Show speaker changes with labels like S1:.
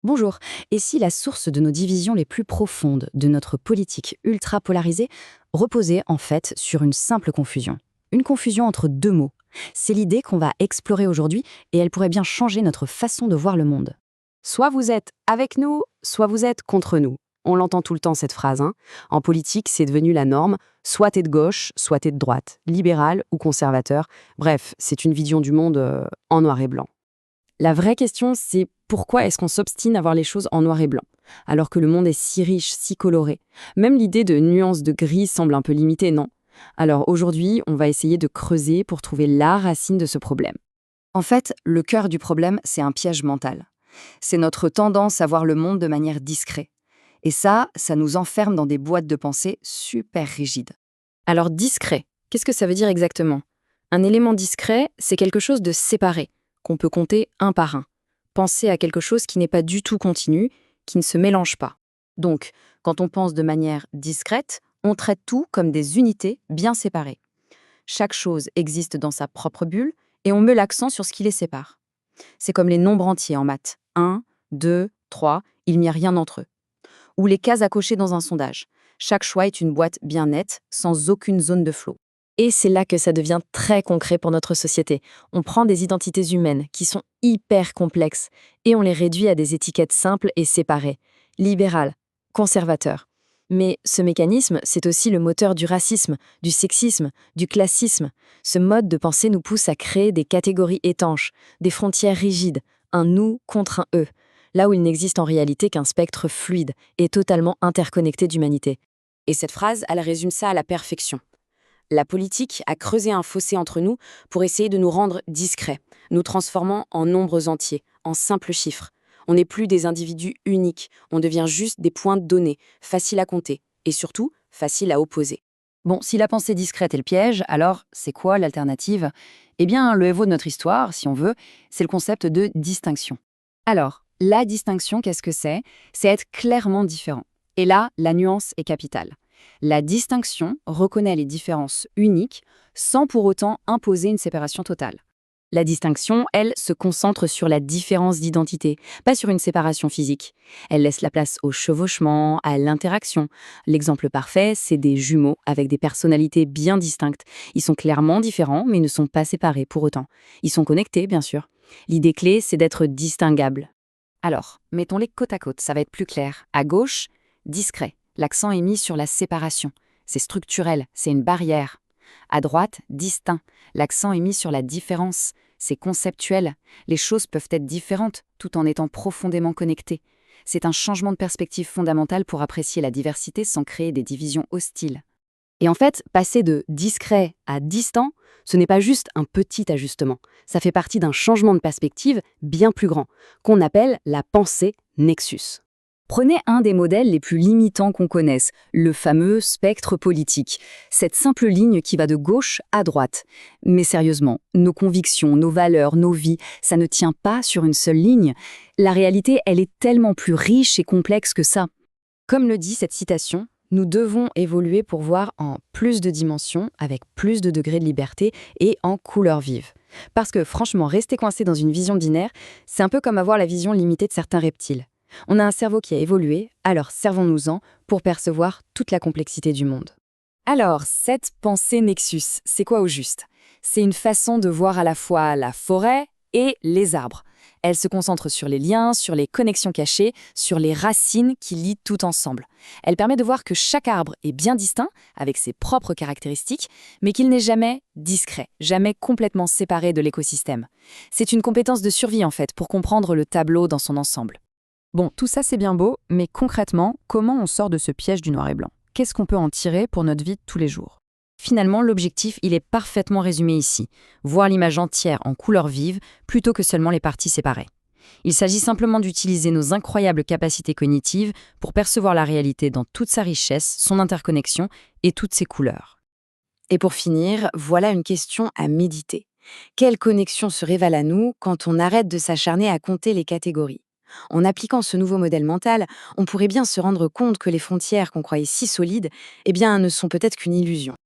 S1: Bonjour. Et si la source de nos divisions les plus profondes, de notre politique ultra polarisée, reposait en fait sur une simple confusion? Une confusion entre deux mots. C'est l'idée qu'on va explorer aujourd'hui et elle pourrait bien changer notre façon de voir le monde.
S2: Soit vous êtes avec nous, soit vous êtes contre nous. On l'entend tout le temps cette phrase, hein. En politique, c'est devenu la norme. Soit t'es de gauche, soit t'es de droite, libéral ou conservateur. Bref, c'est une vision du monde en noir et blanc. La vraie question, c'est pourquoi est-ce qu'on s'obstine à voir les choses en noir et blanc, alors que le monde est si riche, si coloré. Même l'idée de nuances de gris semble un peu limitée, non? Alors aujourd'hui, on va essayer de creuser pour trouver la racine de ce problème.
S1: En fait, le cœur du problème, c'est un piège mental. C'est notre tendance à voir le monde de manière discrète. Et ça nous enferme dans des boîtes de pensée super rigides.
S2: Alors discret, qu'est-ce que ça veut dire exactement? Un élément discret, c'est quelque chose de séparé, qu'on peut compter un par un. Pensez à quelque chose qui n'est pas du tout continu, qui ne se mélange pas.
S1: Donc, quand on pense de manière discrète, on traite tout comme des unités bien séparées. Chaque chose existe dans sa propre bulle et on met l'accent sur ce qui les sépare. C'est comme les nombres entiers en maths. 1, 2, 3, il n'y a rien entre eux. Ou les cases à cocher dans un sondage. Chaque choix est une boîte bien nette, sans aucune zone de flot.
S2: Et c'est là que ça devient très concret pour notre société. On prend des identités humaines qui sont hyper complexes et on les réduit à des étiquettes simples et séparées. Libéral, conservateur. Mais ce mécanisme, c'est aussi le moteur du racisme, du sexisme, du classisme. Ce mode de pensée nous pousse à créer des catégories étanches, des frontières rigides, un nous contre un eux, là où il n'existe en réalité qu'un spectre fluide et totalement interconnecté d'humanité. Et cette phrase, elle résume ça à la perfection. La politique a creusé un fossé entre nous pour essayer de nous rendre discrets, nous transformant en nombres entiers, en simples chiffres. On n'est plus des individus uniques, on devient juste des points de données, faciles à compter, et surtout, faciles à opposer.
S1: Bon, si la pensée discrète est le piège, alors c'est quoi l'alternative? Eh bien, le héros de notre histoire, si on veut, c'est le concept de distinction. Alors, la distinction, qu'est-ce que c'est? C'est être clairement différent. Et là, la nuance est capitale. La distinction reconnaît les différences uniques sans pour autant imposer une séparation totale. La distinction, elle, se concentre sur la différence d'identité, pas sur une séparation physique. Elle laisse la place au chevauchement, à l'interaction. L'exemple parfait, c'est des jumeaux avec des personnalités bien distinctes. Ils sont clairement différents, mais ne sont pas séparés pour autant. Ils sont connectés, bien sûr. L'idée clé, c'est d'être distinguables. Alors, mettons-les côte à côte, ça va être plus clair. À gauche, discret. L'accent est mis sur la séparation. C'est structurel, c'est une barrière. À droite, distinct. L'accent est mis sur la différence. C'est conceptuel. Les choses peuvent être différentes tout en étant profondément connectées. C'est un changement de perspective fondamental pour apprécier la diversité sans créer des divisions hostiles. Et en fait, passer de discret à distant, ce n'est pas juste un petit ajustement. Ça fait partie d'un changement de perspective bien plus grand, qu'on appelle la pensée Nexus. Prenez un des modèles les plus limitants qu'on connaisse, le fameux spectre politique, cette simple ligne qui va de gauche à droite. Mais sérieusement, nos convictions, nos valeurs, nos vies, ça ne tient pas sur une seule ligne. La réalité, elle est tellement plus riche et complexe que ça. Comme le dit cette citation, nous devons évoluer pour voir en plus de dimensions, avec plus de degrés de liberté et en couleur vive. Parce que franchement, rester coincé dans une vision binaire, c'est un peu comme avoir la vision limitée de certains reptiles. On a un cerveau qui a évolué, alors servons-nous-en pour percevoir toute la complexité du monde. Alors, cette pensée Nexus, c'est quoi au juste? C'est une façon de voir à la fois la forêt et les arbres. Elle se concentre sur les liens, sur les connexions cachées, sur les racines qui lient tout ensemble. Elle permet de voir que chaque arbre est bien distinct, avec ses propres caractéristiques, mais qu'il n'est jamais discret, jamais complètement séparé de l'écosystème. C'est une compétence de survie en fait, pour comprendre le tableau dans son ensemble.
S3: Bon, tout ça c'est bien beau, mais concrètement, comment on sort de ce piège du noir et blanc? Qu'est-ce qu'on peut en tirer pour notre vie de tous les jours?
S1: Finalement, l'objectif, il est parfaitement résumé ici. Voir l'image entière en couleur vive plutôt que seulement les parties séparées. Il s'agit simplement d'utiliser nos incroyables capacités cognitives pour percevoir la réalité dans toute sa richesse, son interconnexion et toutes ses couleurs. Et pour finir, voilà une question à méditer. Quelle connexion se révèle à nous quand on arrête de s'acharner à compter les catégories? En appliquant ce nouveau modèle mental, on pourrait bien se rendre compte que les frontières qu'on croyait si solides, eh bien, ne sont peut-être qu'une illusion.